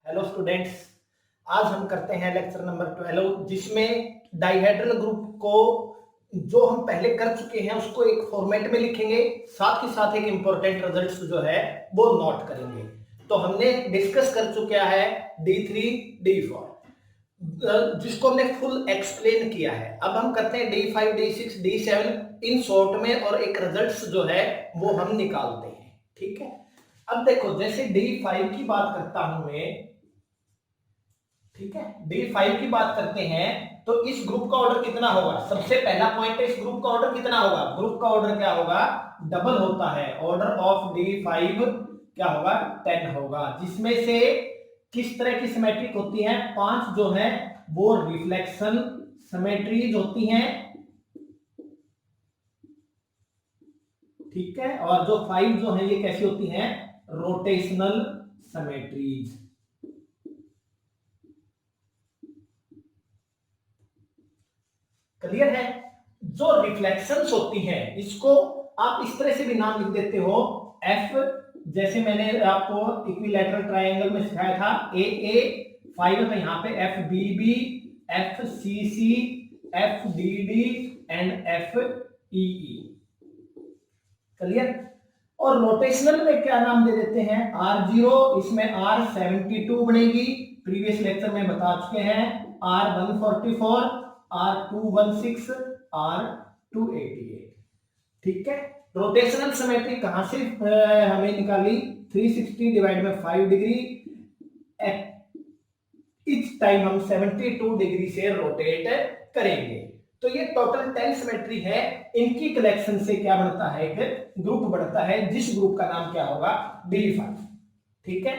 Hello students, आज हम करते हैं लेक्चर नंबर 12 जिसमें डाइहेड्रल ग्रुप को जो हम पहले कर चुके हैं उसको एक फॉर्मेट में लिखेंगे, साथ ही साथ एक इंपॉर्टेंट रिजल्ट्स जो है वो नोट करेंगे। तो हमने डिस्कस कर चुका है D3 D4 जिसको हमने फुल एक्सप्लेन किया है। अब हम करते हैं D5 D6 D7 in short में और एक रिजल्ट्स जो है वो हम निकालते हैं। ठीक है, अब देखो जैसे D5 की बात करता हूं मैं, ठीक है, D5 की बात करते हैं तो इस ग्रुप का ऑर्डर कितना होगा। सबसे पहला पॉइंट है इस ग्रुप का ऑर्डर कितना होगा। ग्रुप का ऑर्डर क्या होगा, डबल होता है। ऑर्डर ऑफ D5 क्या होगा, 10 होगा, जिसमें से किस तरह की सिमेट्रिक होती है, 5 जो है वो रिफ्लेक्शन सिमेट्रीज होती हैं, ठीक है, और जो 5 जो है ये कैसी होती हैं, रोटेशनल सिमेट्रीज। क्लियर है। जो रिफ्लेक्शंस होती हैं इसको आप इस तरह से भी नाम लिख देते हो एफ, जैसे मैंने आपको इक्विलैटरल ट्रायंगल में सिखाया था ए ए 5 तो यहाँ पे F B B, F C C, F D D and F E E. Clear. और रोटेशनल में क्या नाम दे देते हैं, R0, इसमें R72 बनेगी, प्रीवियस लेक्चर में बता चुके हैं, R144, R216, R288। ठीक है, रोटेशनल सिमेट्री कहां से हमें निकाली, 360 डिवाइड में 5 डिग्री, इच टाइम हम 72 डिग्री से रोटेट करेंगे। तो ये टोटल 10 सिमेट्री है, इनकी कलेक्शन से क्या बनता है, एक ग्रुप बनता है, जिस ग्रुप का नाम क्या होगा, D5। ठीक है,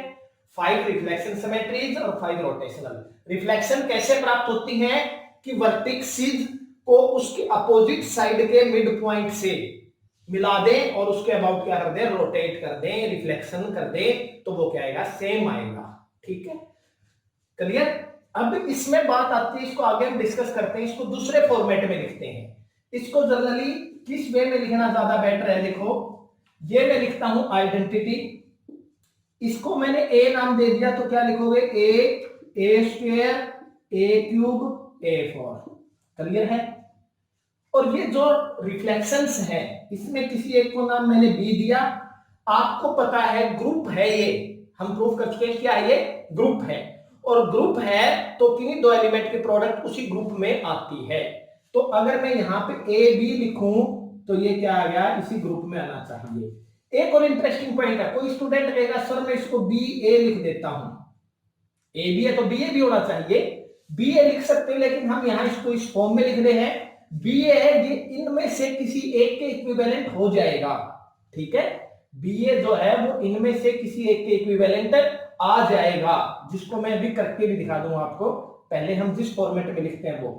5 रिफ्लेक्शन सिमेट्रीज और 5 रोटेशनल। रिफ्लेक्शन कैसे प्राप्त होती है कि वर्टिक्सिस को उसके अपोजिट साइड के मिड पॉइंट से मिला दें और उसके अबाउट क्या कर दें, रोटेट कर दें, रिफ्लेक्शन कर दें, तो वो क्या आएगा, सेम आएगा। ठीक है, क्लियर। अब इसमें बात आती है, इसको आगे हम डिस्कस करते हैं, इसको दूसरे फॉर्मेट में लिखते हैं। इसको जनरली किस वे में लिखना ज्यादा बेटर है, देखो ये मैं लिखता हूं आइडेंटिटी, इसको मैंने ए नाम दे दिया तो क्या लिखोगे, ए स्क्वायर ए क्यूब ए 4। क्लियर है। और ये जो रिफ्लेक्शंस है इसमें किसी एक को नाम मैंने बी दिया, आपको पता है ग्रुप है, ये हम प्रूफ कर चुके हैं क्या ये ग्रुप है, और ग्रुप है तो किन्हीं दो एलिमेंट की प्रोडक्ट उसी ग्रुप में आती है। तो अगर मैं यहाँ पे ए बी लिखूं तो ये क्या आ गया, इसी ग्रुप में आना चाहिए। एक और इंटरेस्टिंग पॉइंट है, कोई स्टूडेंट कहेगा सर मैं इसको बी ए लिख देता हूं, ए बी है तो बी ए भी होना चाहिए, बी ए लिख सकते हैं, लेकिन हम यहाँ इसको इस फॉर्म में लिख रहे हैं बी ए है, ये इनमें से किसी एक के इक्विवेलेंट हो जाएगा। ठीक है, बी ए जो है वो इनमें से किसी एक के इक्विवेलेंट आ जाएगा, जिसको मैं अभी करके भी दिखा दूंगा आपको। पहले हम जिस फॉर्मेट में लिखते हैं वो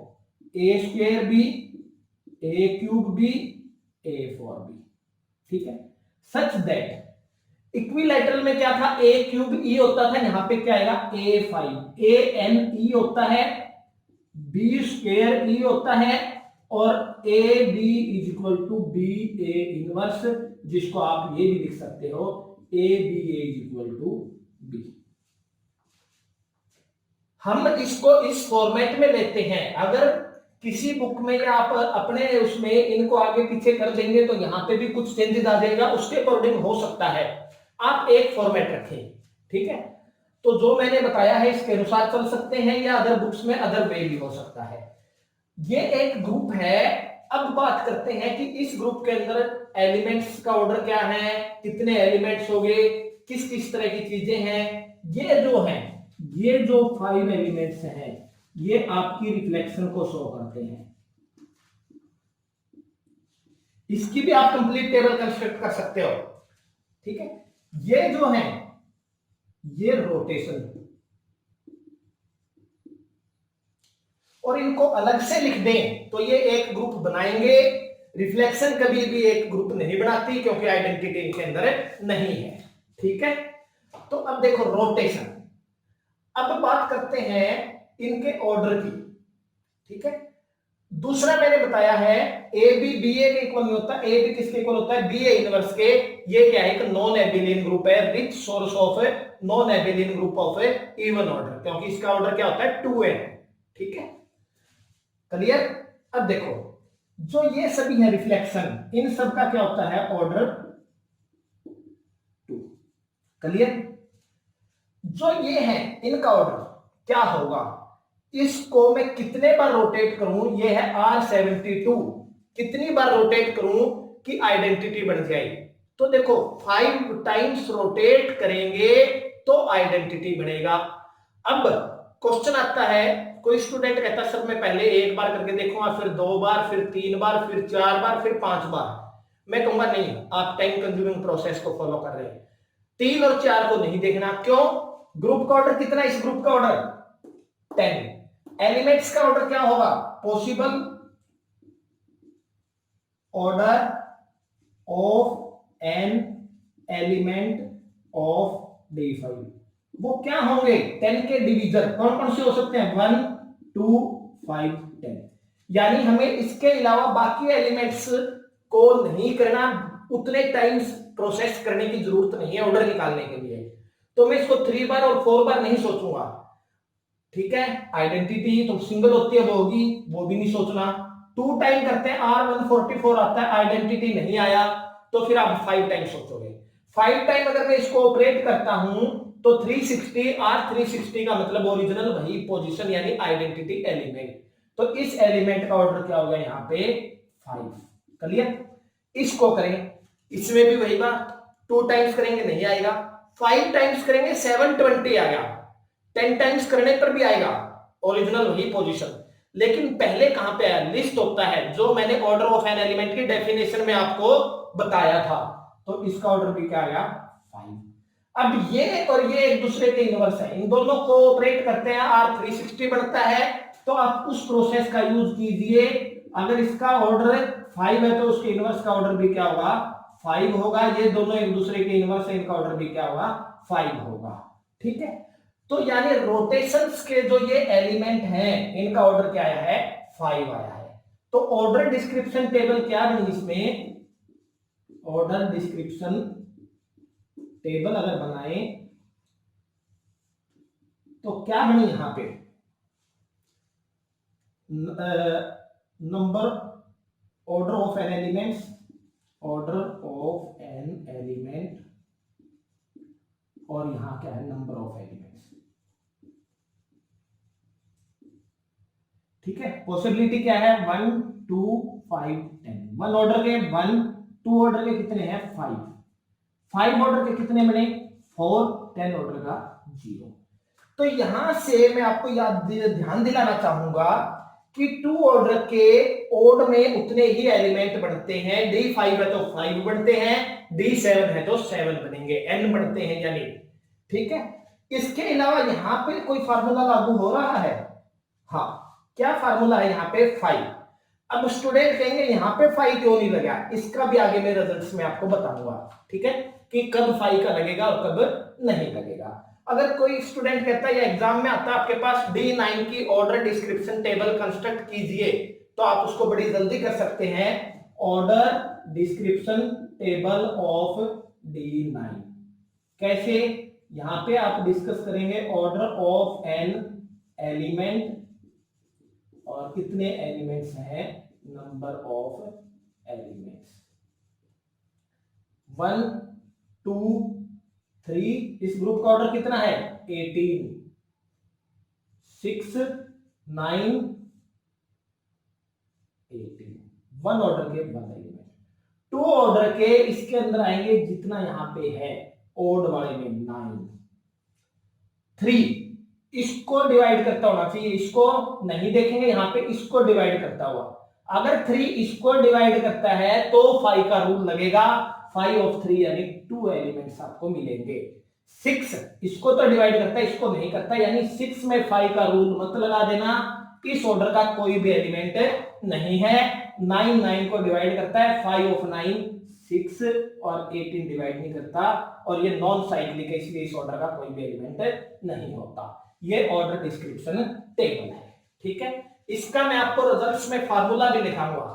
ए स्क्वायर बी, ए क्यूब बी, ए 4 बी। ठीक है, सच दैट इक्विलैटरल में क्या था, ए क्यूब ई होता था, यहां पे क्या आएगा ए 5, ए एन ई होता है, बी स्क्वायर ई होता है, और A B is equal to B A inverse, जिसको आप ये भी लिख सकते हो A B A is equal to B. हम इसको इस फॉर्मेट में लेते हैं। अगर किसी बुक में या आप अपने उसमें इनको आगे पीछे कर देंगे तो यहां पे भी कुछ चेंजेस आ जाएगा, उसके अकॉर्डिंग हो सकता है आप एक फॉर्मेट रखें। ठीक है, तो जो मैंने बताया है इसके अनुसार चल सकते हैं, या अदर बुक्स में अदर वे भी हो सकता है। ये एक ग्रुप है। अब बात करते हैं कि इस ग्रुप के अंदर एलिमेंट्स का ऑर्डर क्या है, कितने एलिमेंट्स हो गए, किस किस तरह की चीजें हैं। ये जो 5 एलिमेंट्स हैं ये आपकी रिफ्लेक्शन को शो करते हैं। इसकी भी आप कंप्लीट टेबल कंस्ट्रक्ट कर सकते हो। ठीक है, ये जो है ये रोटेशन, और इनको अलग से लिख दें तो ये एक ग्रुप बनाएंगे। रिफ्लेक्शन कभी भी एक ग्रुप नहीं बनाती क्योंकि आइडेंटिटी इनके अंदर नहीं है। ठीक है, तो अब देखो रोटेशन, अब बात करते हैं इनके ऑर्डर की। ठीक है, दूसरा मैंने बताया है ए बी बी ए के इक्वल नहीं होता, ए बी किसके इक्वल होता है, बी ए इनवर्स के। ये क्या है, एक नॉन एबिलियन ग्रुप है, rich source of non abelian group of even order, क्योंकि इसका ऑर्डर क्या होता है 2n। ठीक है, क्लियर। अब देखो जो ये सभी है रिफ्लेक्शन, इन सब का क्या होता है ऑर्डर 2। क्लियर। जो ये है इनका ऑर्डर क्या होगा, इसको मैं कितने बार रोटेट करूं, ये है R72, कितनी बार रोटेट करूं कि आइडेंटिटी बन जाए। तो देखो 5 टाइम्स रोटेट करेंगे तो आइडेंटिटी बनेगा। अब क्वेश्चन आता है, कोई स्टूडेंट कहता है सर मैं पहले एक बार करके देखूंगा, फिर 2 बार, फिर 3 बार, फिर 4 बार, फिर 5 बार। मैं कहूंगा नहीं, आप टाइम कंज्यूमिंग प्रोसेस को फॉलो कर रहे हैं, 3 और 4 को नहीं देखना। क्यों? ग्रुप का ऑर्डर कितना है, इस ग्रुप का ऑर्डर 10। एलिमेंट्स का ऑर्डर क्या होगा, possible order of n element of D5, वो क्या होंगे 10 के डिवीजन। कौन कौन से हो सकते हैं, 1 2 5 10। यानी हमें इसके अलावा बाकी एलिमेंट्स को नहीं करना, उतने टाइम्स प्रोसेस करने की जरूरत नहीं है ऑर्डर निकालने के लिए। तो मैं इसको 3 बार और 4 बार नहीं सोचूंगा। ठीक है, आइडेंटिटी तो सिंगल होती है वो होगी, वो भी नहीं सोचना। 2 टाइम करते हैं, R144 आता है, आइडेंटिटी नहीं आया, तो फिर आप 5 टाइम सोचोगे। 5 टाइम अगर मैं इसको ऑपरेट करता हूं तो 360, R360 का मतलब ओरिजिनल वही पोजीशन यानी आइडेंटिटी एलिमेंट। तो इस एलिमेंट का ऑर्डर क्या होगा यहाँ पे 5। क्लियर। इसको करें, इसमें भी वही बात, 2 टाइम्स करेंगे नहीं आएगा, 5 टाइम्स करेंगे 720 आएगा, 10 टाइम्स करने पर भी आएगा, ओरिजिनल वही पोजीशन। लेकिन पहले कहां पे आया, लिस्ट होता है, जो मैंने ऑर्डर ऑफ एन एलिमेंट की डेफिनेशन में आपको बताया था। तो इसका ऑर्डर भी क्या आया 5। अब ये और ये एक दूसरे के इनवर्स है, इन दोनों को ऑपरेट करते हैं, R360 बनता है। तो आप उस प्रोसेस का यूज कीजिए, अगर इसका ऑर्डर 5 है तो उसके इनवर्स का ऑर्डर भी क्या होगा 5 होगा। ये दोनों एक दूसरे के इनवर्स है, इनका ऑर्डर भी क्या होगा 5 होगा। ठीक है, तो यानी रोटेशंस के जो ये एलिमेंट हैं इनका ऑर्डर क्या आया है 5 आया है। तो ऑर्डर डिस्क्रिप्शन टेबल क्या बनी इसमें, ऑर्डर डिस्क्रिप्शन टेबल अगर बनाए तो क्या बनी यहां पे, number order of n elements, order of n element, और यहां क्या है नंबर ऑफ एलिमेंट्स। ठीक है, पॉसिबिलिटी क्या है 1 2 5 10। 1 ऑर्डर के 1, 2 ऑर्डर के कितने हैं 5, 5 ऑर्डर के कितने बने 4, 10 ऑर्डर का 0। तो यहां से मैं आपको ध्यान दिलाना चाहूंगा कि 2 ऑर्डर के ओड में उतने ही एलिमेंट बनते हैं, D5 है तो 5 बनते हैं, D7 है तो 7 बनेंगे, n बनते हैं यानी। ठीक है, इसके अलावा यहां पे कोई फार्मूला लागू हो रहा है, हाँ क्या फार्मूला है यहाँ पे 5। अब स्टूडेंट कहेंगे यहाँ पे 5 क्यों नहीं लगा, इसका भी आगे मेरे रिजल्ट्स में आपको बताऊंगा। ठीक है, कि कब 5 का लगेगा और कब नहीं लगेगा। अगर कोई स्टूडेंट कहता है या एग्जाम में आता है आपके पास D9 की ऑर्डर डिस्क्रिप्शन टेबल कंस्ट्रक्ट कीजिए, तो आप उसको बड़ी जल्दी कर सकते हैं। Order description table of D9 कैसे, यहां पे आप डिस्कस करेंगे ऑर्डर ऑफ एन एलिमेंट और कितने एलिमेंट्स हैं, नंबर ऑफ एलिमेंट्स 1 2 3। इस ग्रुप का ऑर्डर कितना है 18, 6 9 18। 1 ऑर्डर के 1 एलिमेंट, 2 ऑर्डर के इसके अंदर आएंगे जितना यहां पे है ओड वाले में 9, 3 इसको डिवाइड करता होना चाहिए, इसको नहीं देखेंगे यहां पे, इसको डिवाइड करता हुआ। अगर 3 इसको डिवाइड करता है तो 5 का रूल लगेगा, 5 ऑफ 3 यानी 2 एलिमेंट्स आपको मिलेंगे। 6 इसको तो डिवाइड करता है, इसको नहीं करता, यानी 6 में 5 का रूल मत लगा देना, इस ऑर्डर का कोई भी एलिमेंट नहीं है। 9 9 को डिवाइड करता है, 5 ऑफ 9 6 और 18 डिवाइड नहीं करता, और ये नॉन साइक्लिक है इसलिए इस ऑर्डर का कोई भी एलिमेंट नहीं होता। ये ऑर्डर डिस्क्रिप्शन टेबल है। ठीक है, इसका मैं आपको रिजल्ट्स में फार्मूला भी लिखाऊंगा।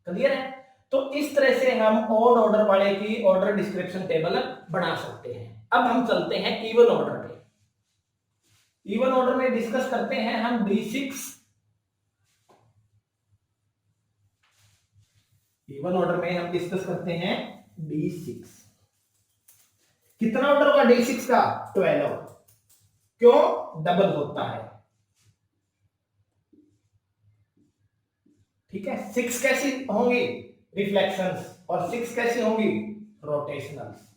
क्लियर है, तो इस तरह से हम ऑड ऑर्डर वाले की ऑर्डर डिस्क्रिप्शन टेबल बना सकते हैं। अब हम चलते हैं इवन ऑर्डर पे। इवन ऑर्डर में डिस्कस करते हैं हम D6। इवन ऑर्डर में हम डिस्कस करते हैं D6। कितना ऑर्डर होगा D6 का? 12। क्यों? डबल होता है। ठीक है, 6 कैसी होंगी? रिफ्लेक्शंस, और 6 कैसी होंगी? रोटेशनल्स।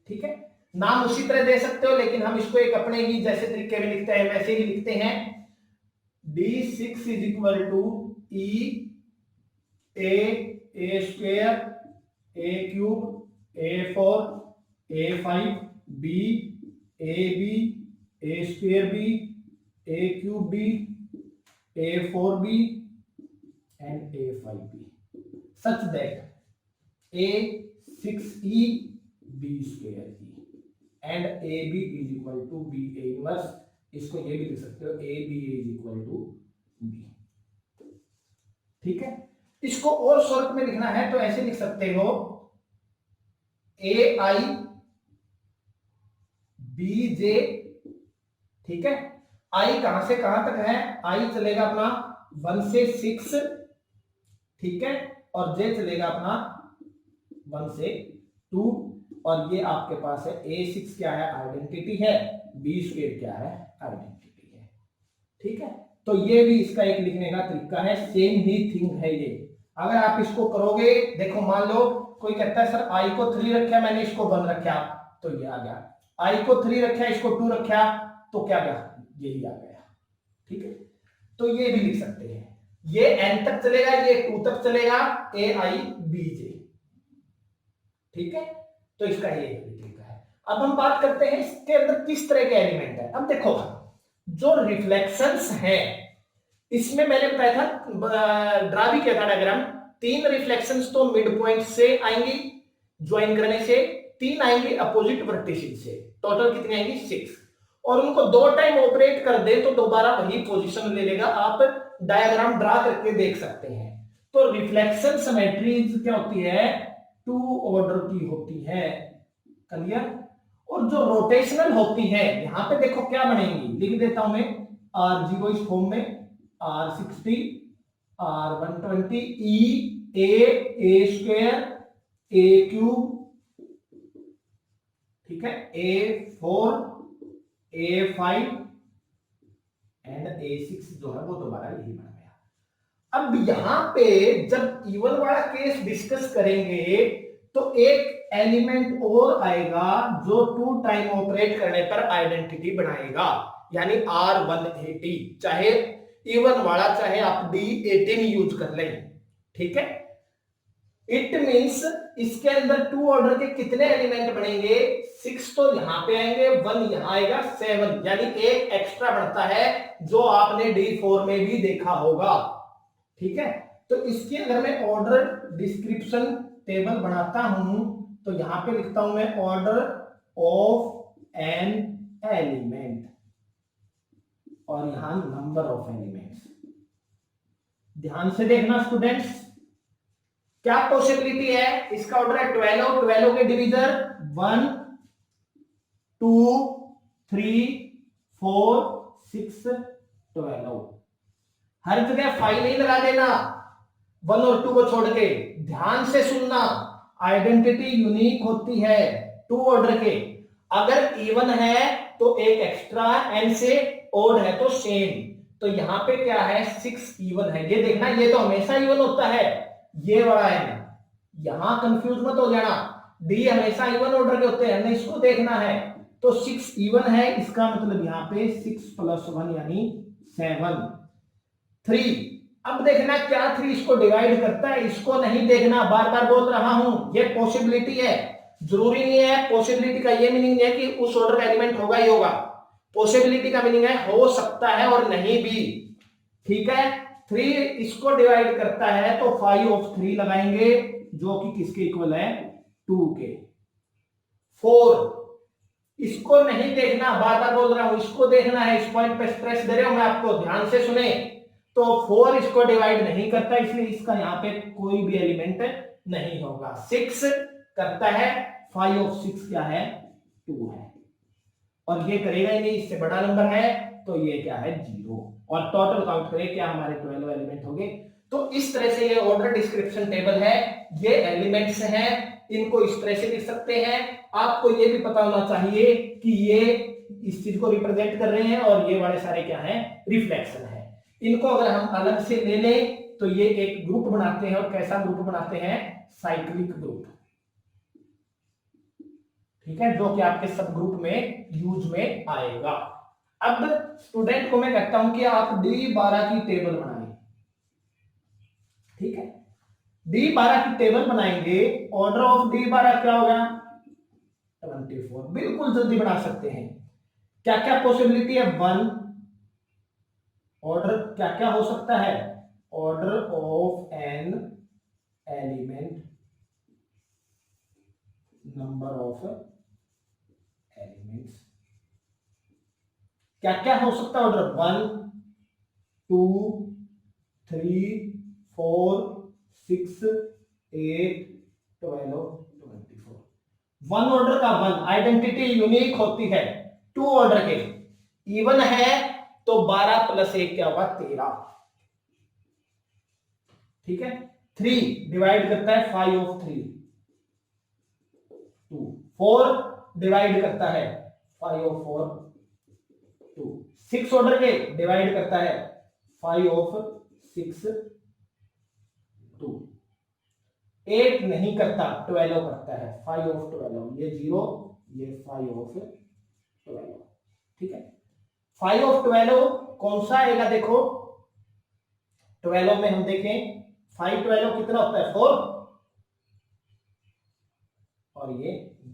ठीक है, नाम उसी तरह दे सकते हो, लेकिन हम इसको एक अपने ही जैसे तरीके में लिखते हैं वैसे ही लिखते हैं। D6 is equal to E A square A cube A4 A5 B AB A square B A cube B A4B and A5B such that A6E B square E and AB is equal to B A inverse। इसको ये भी लिख सकते हो AB is equal to B। ठीक है, इसको और शॉर्ट में लिखना है तो ऐसे लिख सकते हो AI BJ। ठीक है, I कहां से कहां तक है? I चलेगा अपना 1 से 6, ठीक है, और J चलेगा अपना 1 से 2, और ये आपके पास है A6 क्या है? आइडेंटिटी है। B स्क्वायर क्या है? आइडेंटिटी है। ठीक है, तो ये भी इसका एक लिखने का तरीका है, सेम ही थिंग है ये। अगर आप इसको करोगे, देखो मान लो कोई कहता है सर I को 3 रखा, मैंने इसको 1 रखा, तो ये आ गया। I को 3 रखा, इसको 2 रखा, तो क्या गया? यही आ गया। ठीक है, तो ये भी लिख सकते हैं। ये n तक चलेगा, ये 2 तक चलेगा, AI BJ। ठीक है, तो इसका ये तरीका है। अब हम बात करते हैं इसके अंदर किस तरह के एलिमेंट है। अब देखो, जो रिफ्लेक्शंस है, इसमें मैंने बताया था, ड्रा भी किया था डायग्राम। 3 रिफ्लेक्शंस तो मिड पॉइंट से आएंगी ज्वाइन करने से, 3 आएंगी अपोजिट वर्टिसेस से, टोटल कितनी आएंगी? 6। और उनको 2 टाइम ऑपरेट कर दे तो दोबारा वही पोजीशन ले लेगा। आप डायग्राम ड्रा करके देख सकते हैं। तो रिफ्लेक्शन सिमेट्रीज क्या होती है? 2 ऑर्डर की होती है। क्लियर? और जो रोटेशनल होती है, यहां पे देखो क्या बनेंगी, लिख देता हूं मैं R0 इस फॉर्म में, R60 R120 A square A cube, ठीक है, A4 A5 एंड A6 जो है वो दोबारा यही बन गया। अब यहां पे जब इवन वाला केस डिस्कस करेंगे तो एक एलिमेंट और आएगा जो 2 टाइम ऑपरेट करने पर आइडेंटिटी बनाएगा, यानी R180। चाहे इवन वाला चाहे आप D18 यूज कर लें। ठीक है, इट मींस इसके अंदर 2 ऑर्डर के कितने एलिमेंट बनेंगे? 6 तो यहां पे आएंगे, 1 यहां आएगा, 7, यानी एक एक्स्ट्रा बनता है जो आपने D4 में भी देखा होगा। ठीक है, तो इसके अगर मैं ऑर्डर डिस्क्रिप्शन टेबल बनाता हूं तो यहां पे लिखता हूं मैं ऑर्डर ऑफ एन एलिमेंट, और यहां नंबर ऑफ एलिमेंट्स। ध्यान से देखना स्टूडेंट्स, क्या पॉसिबिलिटी है? इसका ऑर्डर है 12, 12 के डिविजर 1 2 3 4 6 12। हर जगह 5 नहीं लगा देना 1 और 2 को छोड़ के, ध्यान से सुनना। आइडेंटिटी यूनिक होती है 2 ऑर्डर के। अगर इवन है तो एक एक्स्ट्रा, एन से ओड है तो सेम। तो यहां पे क्या है? 6 इवन है, ये देखना, ये तो हमेशा इवन होता है, ये वाला है, यहां कंफ्यूज मत हो जाना। डी हमेशा इवन ऑर्डर के होते हैं, हमें इसको देखना है। तो 6 इवन है, इसका मतलब यहां पे 6 + 1 यानी 7। 3, अब देखना क्या 3 इसको डिवाइड करता है, इसको नहीं देखना, बार बार बोल रहा हूं, ये पॉसिबिलिटी है, जरूरी नहीं है। पॉसिबिलिटी का ये मीनिंग है कि उस ऑर्डर का एलिमेंट होगा ही होगा। पॉसिबिलिटी का मीनिंग है हो सकता है और नहीं भी। ठीक है, 3 इसको डिवाइड करता है तो 5/3 लगाएंगे, जो कि किसके इक्वल है? 2 के। 4 इसको नहीं देखना, बार बार बोल रहा हूं, इसको देखना है, इस पॉइंट पे स्ट्रेस दे रहा हूं मैं आपको, ध्यान से सुने। तो 4 इसको डिवाइड नहीं करता, इसलिए इसका यहां पे कोई भी एलिमेंट नहीं होगा। 6 करता है, 5/6 क्या है? 2 है, और ये करेगा ही नहीं, इससे बड़ा नंबर है तो ये क्या है 0, और टोटल काउंट करें क्या हमारे 12 एलिमेंट हो गए। तो इस तरह से ये ऑर्डर डिस्क्रिप्शन टेबल है, ये एलिमेंट्स हैं, इनको इस तरह से लिख सकते हैं। आपको ये भी पता होना चाहिए कि ये इस चीज को रिप्रेजेंट कर रहे हैं और ये वाले सारे क्या हैं, रिफ्लेक्शन है। इनको अगर हम अलग से ले लें तो ये एक ग्रुप बनाते हैं, और कैसा ग्रुप बनाते हैं, साइक्लिक ग्रुप, ठीक है, जो कि आपके सब ग्रुप में यूज में आएगा। अब स्टूडेंट को मैं कहता हूं कि आप D12 की टेबल बनाएं, ठीक है, D12 की टेबल बनाएंगे, ऑर्डर ऑफ D12 क्या होगा 24, बिल्कुल जल्दी बना सकते हैं। क्या क्या पॉसिबिलिटी है, 1 ऑर्डर क्या क्या हो सकता है, order of n element, number of elements, क्या क्या हो सकता है ऑर्डर, 1 2 3 4 6 8 12 24। 1 ऑर्डर का 1 आइडेंटिटी यूनिक होती है, 2 ऑर्डर के इवन है तो 12 प्लस 1 क्या होगा 13, ठीक है। 3 डिवाइड करता है 5 ऑफ 3 2, 4 डिवाइड करता है 5 ऑफ 4 2, 6 ऑर्डर के डिवाइड करता है 5 ऑफ 6 2, 8 नहीं करता 12 करता है 5 ऑफ 12, ये 0 ये 5 ऑफ 12, ठीक है। 5 ऑफ 12 कौन सा आएगा, देखो 12 में हम देखें 5 12 कितना होता है 4, और ये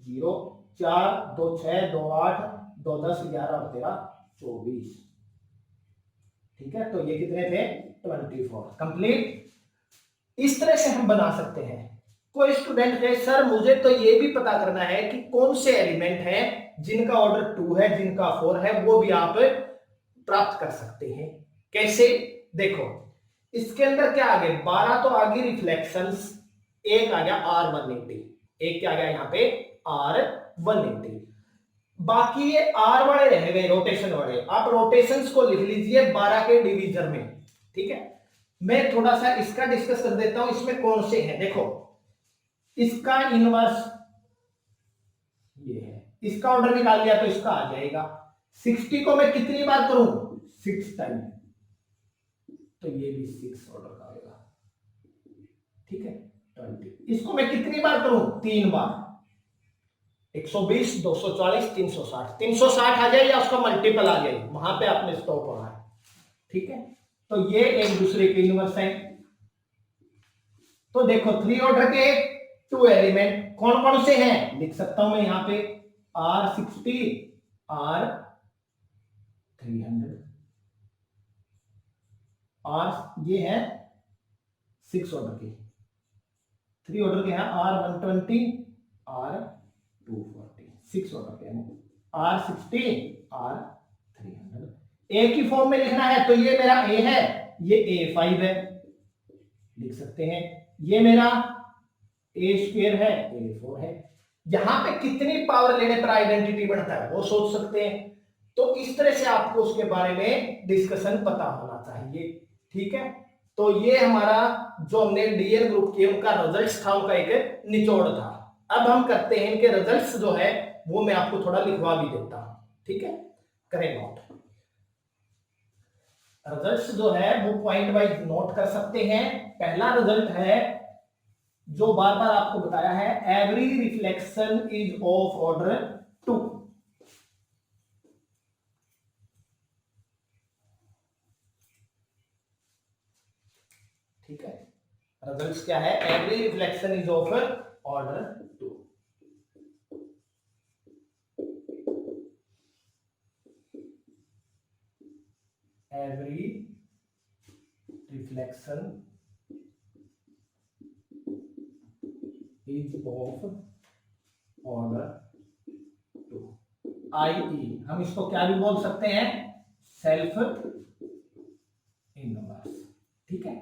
0 4 2 6 2 8 2 10 11 और 13 24, ठीक है। तो ये कितने थे 24 कंप्लीट। इस तरह से हम बना सकते हैं। कोई स्टूडेंट कहे सर मुझे तो ये भी पता करना है कि कौन से एलिमेंट हैं जिनका ऑर्डर 2 है जिनका 4 है, वो भी आप प्राप्त कर सकते हैं। कैसे, देखो इसके अंदर क्या आ गए 12 तो आ गई रिफ्लेक्शंस, एक आ गया R180, एक क्या आ गया यहाँ पे R180, बाकी ये R वाले रह गए रोटेशन वाले। आप रोटेशंस को लिख लीजिए 12 के डिवीजन में, ठीक है। मैं थोड़ा सा इसका डिस्कस कर देता हूं, इसमें कौन से हैं। देखो इसका इनवर्स ये है, इसका ऑर्डर निकाल लिया तो इसका आ जाएगा। 60 को मैं कितनी बार करूं 6 टाइम, तो ये भी 6 ऑर्डर का आएगा, ठीक है। 20 इसको मैं कितनी बार करूं 3 बार, 120 240 360, 360 आ जाए या उसका मल्टीपल आ जाए, वहां पे आपने स्टॉप होना है, ठीक है। तो ये एक दूसरे के इनवर्स है। तो देखो 3 ऑर्डर के 2 एलिमेंट कौन कौन से हैं, लिख सकता हूं मैं यहां पे R60 R300, ये है 6 ऑर्डर के, 3 ऑर्डर के हैं R120 R240, 6 ऑर्डर के हैं R60 R300। ए की फॉर्म में लिखना है तो ये मेरा ए है, ये A5 है, लिख सकते हैं। ये मेरा A² है, A4 है। यहां पे कितनी पावर लेने पर आइडेंटिटी बनता है वो सोच सकते हैं। तो इस तरह से आपको उसके बारे में डिस्कशन पता होना चाहिए, ठीक है। तो ये हमारा जो हमने डीएन ग्रुप किए उनका रिजल्ट्स था, उनका एक निचोड़ था। अब हम करते हैं इनके रिजल्ट्स जो है वो मैं आपको थोड़ा लिखवा भी देता हूं, ठीक है। करें नोट, रिजल्ट्स जो है वो पॉइंट वाइज नोट कर सकते हैं। पहला रिजल्ट है जो बार बार आपको बताया है, every reflection is of order 2, ठीक है। रिजल्ट्स क्या है, every reflection is of order 2। Every reflection is of order 2, i.e. हम इसको क्या भी बोल सकते हैं, सेल्फ इनवर्स, ठीक है।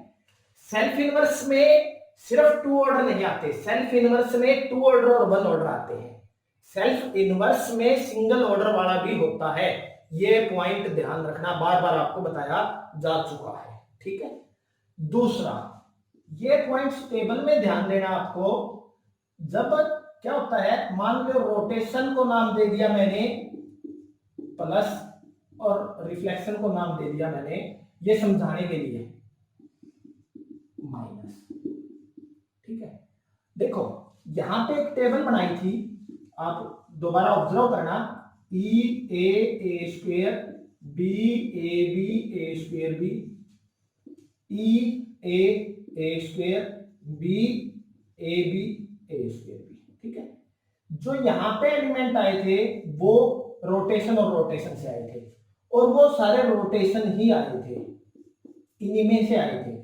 सेल्फ इनवर्स में सिर्फ 2 ऑर्डर नहीं आते, सेल्फ इनवर्स में 2 ऑर्डर और 1 ऑर्डर आते हैं। सेल्फ इनवर्स में सिंगल ऑर्डर वाला भी होता है, ये पॉइंट ध्यान रखना, बार बार आपको बताया जा चुका है। ठीक है, दूसरा ये पॉइंट्स टेबल में ध्यान देना आपको। जब क्या होता है, मान लो रोटेशन को नाम दे दिया मैंने प्लस और रिफ्लेक्शन को नाम दे दिया मैंने, ये समझाने के लिए, माइनस। ठीक है, देखो यहां पे एक टेबल बनाई थी, आप दोबारा ऑब्जर्व करना, ई ए स्क्वेयर बी ए स्क्वेयर बी, ई ए स्क्वेयर बी स्क्वेयर बी। ठीक है, जो यहां पे एलिमेंट आए थे वो रोटेशन और रोटेशन से आए थे, और वो सारे रोटेशन ही आए थे, इन्हीं में से आए थे।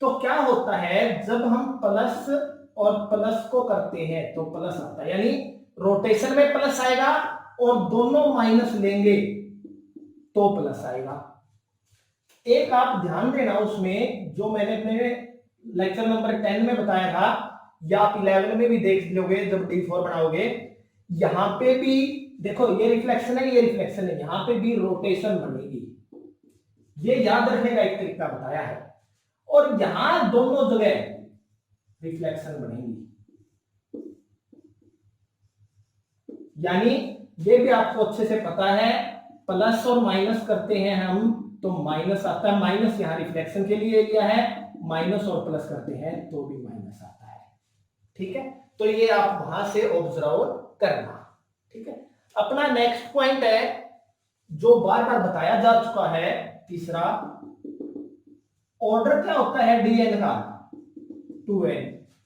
तो क्या होता है, जब हम प्लस और प्लस को करते हैं तो प्लस आता है, यानी रोटेशन में प्लस आएगा और दोनों माइनस लेंगे तो प्लस आएगा। एक आप ध्यान देना उसमें, जो मैंने अपने लेक्चर नंबर 10 में बताया था, या आप 11 में भी देख लोगे जब D4 बनाओगे, यहां पे भी देखो ये रिफ्लेक्शन है, ये रिफ्लेक्शन है, यहां पे भी रोटेशन बनेगी, ये याद रखने का एक तरीका बताया है। और यहां दोनों जगह रिफ्लेक्शन बनेगी, यानी ये भी आपको अच्छे से पता है, प्लस और माइनस करते हैं हम तो माइनस आता है, माइनस यहां रिफ्लेक्शन के लिए लिया है, माइनस और प्लस करते हैं तो भी माइनस आता है। ठीक है, तो ये आप वहां से ऑब्जर्व करना। ठीक है, अपना नेक्स्ट पॉइंट है जो बार बार बताया जा चुका है, तीसरा, ऑर्डर क्या होता है dn का 2n,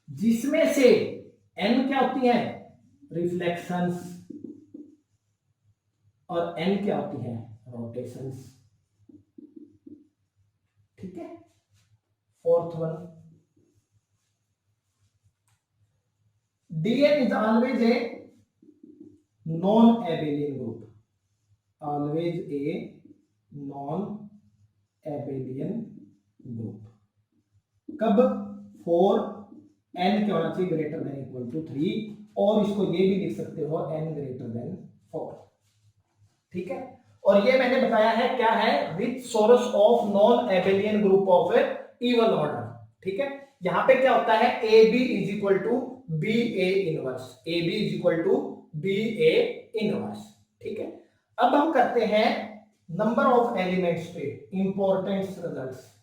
जिसमें से n क्या होती है रिफ्लेक्शंस और n क्या होती है रोटेशंस। ठीक है, fourth one, dn is always a non-abelian group, always a non-abelian group। कब, फॉर n क्या होना चाहिए ग्रेटर देन इक्वल टू 3, और इसको ये भी लिख सकते हो n ग्रेटर देन 4। ठीक है, और ये मैंने बताया है क्या है, with source of non abelian group of even order. ठीक है, यहां पे क्या होता है, A B is equal to B A inverse, A B is equal to B A inverse. ठीक है, अब हम करते हैं नंबर ऑफ एलिमेंट्स पे इंपॉर्टेंट रिजल्ट्स,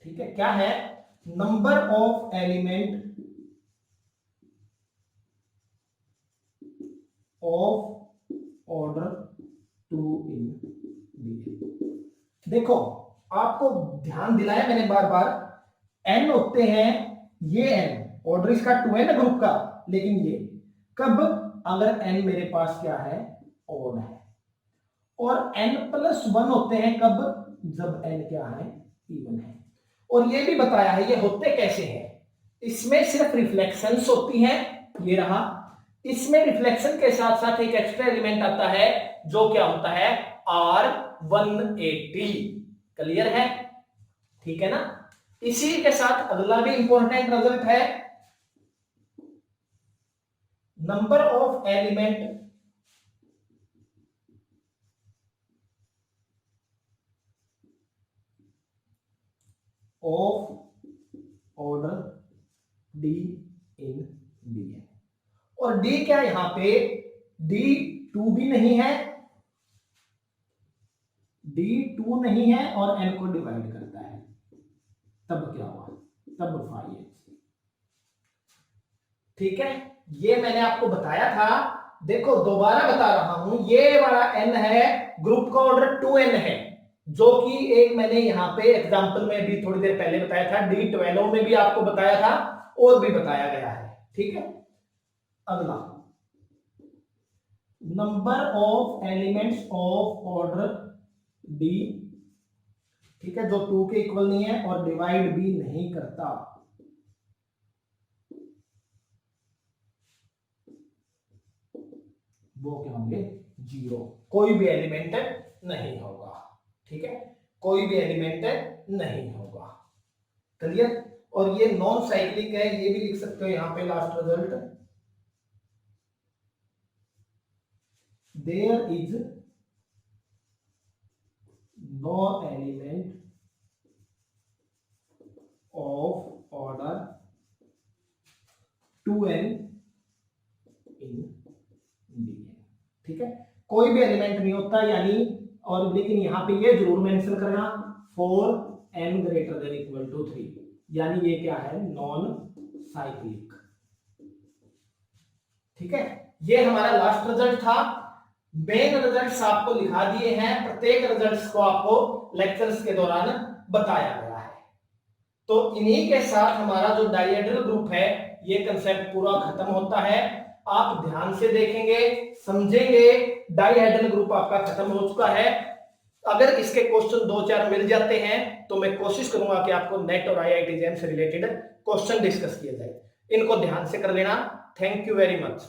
ठीक है, क्या है, number of element of order 2 in डी। देखो आपको ध्यान दिलाया मैंने बार बार, n होते हैं, ये n ऑर्डर इसका 2 है ना ग्रुप का, लेकिन ये कब, अगर n मेरे पास क्या है ऑड है, और n+1 होते हैं कब, जब n क्या है इवन है। और ये भी बताया है ये होते कैसे हैं, इसमें सिर्फ रिफ्लेक्शंस होती हैं, ये रहा, इसमें रिफ्लेक्शन के साथ साथ एक एक्स्ट्रा एलिमेंट आता है जो क्या होता है R180। क्लियर है, ठीक है ना। इसी के साथ अगला भी इंपॉर्टेंट रिजल्ट है, number of element of order D in D। और D क्या है यहां पे, D2 भी नहीं है, D2 नहीं है और n को डिवाइड करता है, तब क्या हुआ, तब 5x। ठीक है, ये मैंने आपको बताया था, देखो दोबारा बता रहा हूं, ये वाला n है, ग्रुप का ऑर्डर 2n है, जो कि एक मैंने यहां पे एग्जांपल में भी थोड़ी देर पहले बताया था, D12 में भी आपको बताया था और भी बताया गया है। ठीक है, अगला number of elements of order D, ठीक है, जो 2 के इक्वल नहीं है और डिवाइड भी नहीं करता, वो क्या होंगे 0, कोई भी एलिमेंट नहीं होगा। ठीक है, कोई भी एलिमेंट नहीं होगा। क्लियर। और ये नॉन साइक्लिक है, ये भी लिख सकते हो यहां पे last result, there is no element of order 2n in Dn। ठीक है, कोई भी एलिमेंट नहीं होता यानी, और लेकिन यहां पे ये जरूर मेंशन करना for n greater than equal to 3, यानी ये क्या है, नॉन साइक्लिक। ठीक है, ये हमारा लास्ट रिजल्ट था। मेन रिजल्ट्स आपको लिखा दिए हैं, प्रत्येक रिजल्ट्स को आपको लेक्चर्स के दौरान बताया गया है। तो इन्हीं के साथ हमारा जो डायहेड्रल ग्रुप है ये कंसेप्ट पूरा खत्म होता है। आप ध्यान से देखेंगे, समझेंगे, डायहेड्रल ग्रुप आपका खत्म हो चुका है। अगर इसके क्वेश्चन 2-4 मिल जाते हैं तो मैं कोशिश करूंगा कि आपको नेट और IIT जैम से रिलेटेड क्वेश्चन डिस्कस किए जाए। इनको ध्यान से कर लेना। Thank you very much.